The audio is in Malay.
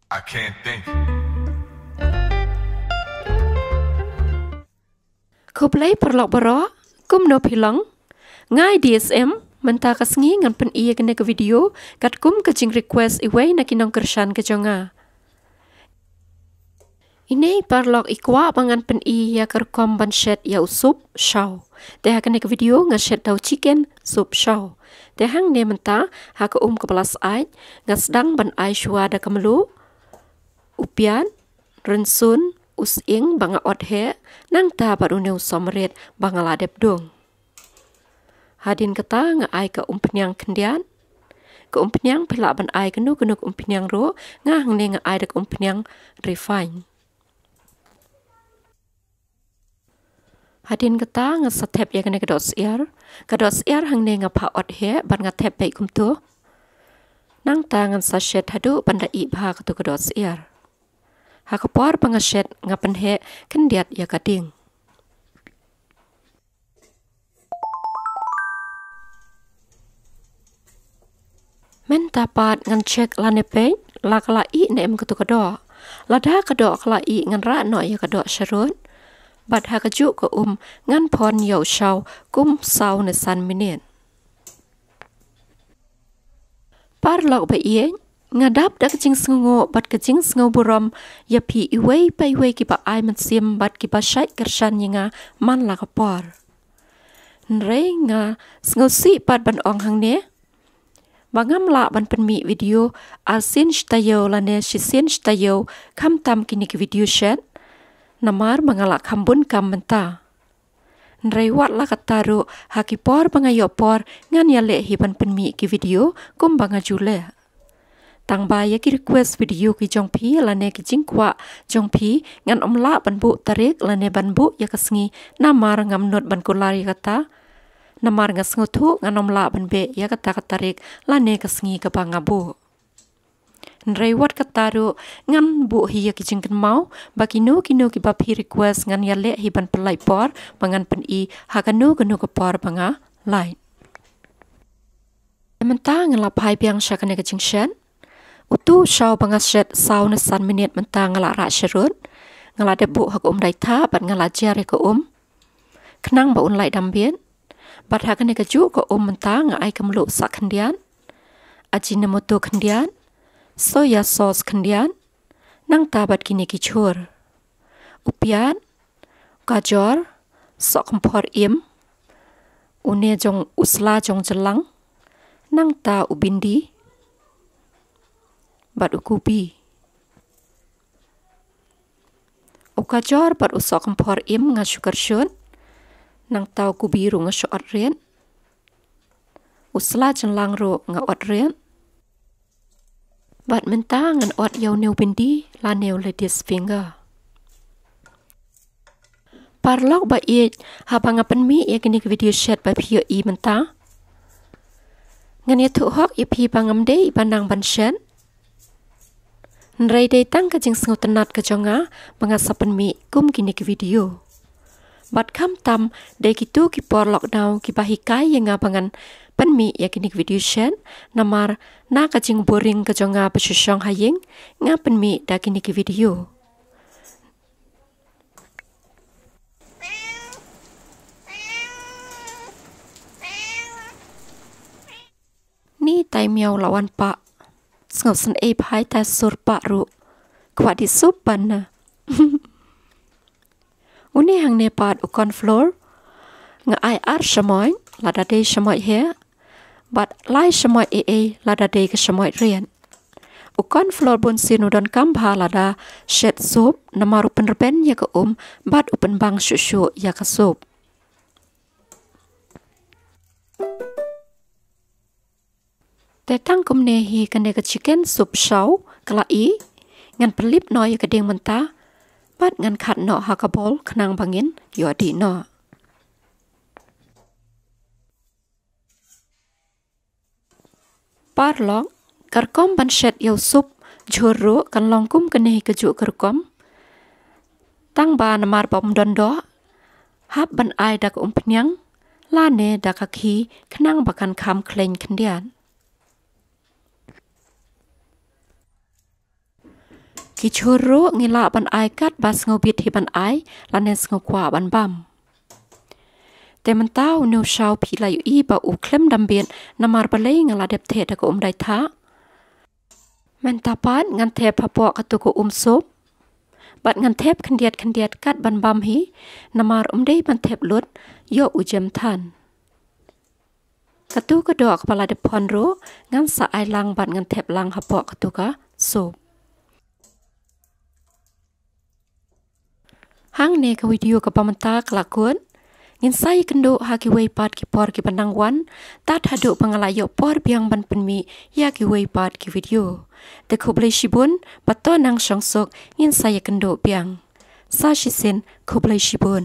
I can't think. Kuplay perlok baro, kum no pilang, ngai DSM, menta kasngi ngan pen iya kena ke video, kat kum kajing request iway na kinong kersan ke jonga. Ini perlok ikwa pangan pen iya kerkom ban shed ya sup shaw. Deh kena ke video ngan shed tau chicken sup shaw. Deh hang ne menta ha ke kebelas ai, ngan sedang ban ai shua da kemelu, upian, rensun, using banga othe nang ta baru neu somret banga ladep dong. Hadin kata nga ai ke penyang kendian, ke penyang pelak ban ai kenu penyang ro nga hang ne nga ai dek penyang refine. Hadin kata nga satep ya kene kedot siar hang ne nga pa othe ban nga tep bai kum tu. Nang ta ngan sachet hadu banda i bha ketu kedot siar. Hakapor pangaset ngapen he kendiat ya kading. Men tapat ngan cek lanepe la kala i nem ketu kedo. Lada kedo kala i ngan ra no ya kedo syarun. Bad hakaju ke ngan pon yau shaw kum saw ne san minin. Parlok ba ieng ngadap dak kecing sengo bat kecing sengo buram ya pi iway pa iway kipa ai mensim bat kipa syait kersan nga man la kapor. Nrei nga sengo si pat ban ong hang ne. Bangam la ban penmi video asin shtayo lane shisin shtayo kam tam kini ke video shed. Namar mangala kambun kam menta. Nrei wat la kataru hakipor bangayopor ngan ya le hiban penmi ke video kum bangajule. Tang ba ya ki request video ki jong pi lane ki jingkwa jong pi ngan la ban bu tarik lane ban bu ya kasngi namar ngam not ban kulari kata namar ngas ngutu ngan la ban be ya kata katarik lane kasngi ka bangabu. Nrei wat kataru ngan bu hi ya ki jingken mau bakino kino ki bab hi request ngan ya le hi ban pelai por bangan pen i hakanu kenu ke por banga lain. Menta ngan la pai piang syakane ke jingshen. Utu shaw bangaset saw na san minit mentang ngala ra syarut ngala debu hak dai tha bat ngala jare ke kenang ba lai dambien bat hakane ke ju ke mentang ai kemlu sak kendian ajinomoto kendian soya sauce kendian nang tabat kini ki chur upian gajor sok kompor une jong usla jong jelang nang ta ubindi bat ukubi. Ukajor bat usok kompor nga sugar shun. Nang tau kubi ru nga syot rien. Usla jenlang ru nga ot rien. Bat menta ngan ot yau neu bindi la neu ladies finger. Parlok ba i habangapan mi ya kini video chat ba pio i menta. Ngan ya tu hok ya pi bangam de bandang ban shen. Nrei day tang kajing sengot tenat ke jonga mengasapan mi kum kini ke video. Bat kam tam day kitu ki por lockdown ki bahikai yang ngabangan pen mi ya kini ke video shen namar na kajing boring ke jonga pesyong haying ngapen mi da kini ke video. Ni tai miau lawan pak. Sengot sen pai ta sur pak ru kwa di supan na. Uni hang ne pat ukon floor nga ai ar shamoy lada de shamoy he bat lai shamoy lada de ke shamoy rian. Ukon floor bun sinu don kambha lada shed soup namaru penerben ya ke bat upen bang shushu ya ke soup. Tetang kum nehi kene ke chicken soup shaw kala i ngan pelip no ya kedeng mentah bat ngan kat no hakabol kenang bangin yo di no. Parlok karkom ban shed yo soup juru kan longkum kene ke ju karkom tang ba namar bom dondo hab ban ai dak penyang lane dak ki kenang bakan kam klein kendian. ki choro ngila ban ai kat bas ngobit hi ban ai lanes ngokwa ban bamแต่มันเต้าเนื้อชาวผีไหลอีบ่าอุเคลมดำเบียนนำมาบะเลยงลาเด็บเทตะก็ได้ท้ามันตาปานงันเทพพะกะตุก็ศพบัดงันเทพคันเดียดกัดบันบำฮีนำมาได้บันเทพลุดย่ออุเจมทันกะตุก็ดอกบลาเดพอนโรงันสะไอลังบัดงันเทพลังพะกะตุก็ศพห้างเนกวิดีโอกับปมันตากลากวนงินไซกันดูหากิเวปาดกิปอร์กิปันดังวันตัดหาดูปังลายปอร์เบียงบันเป็นมียากิเวปาดกิวิดีโอแต่ขบเลยชิบุนปัตโตนังชองศกงินไซกันดูเบียงซาชิเซนขบเลยชิบุน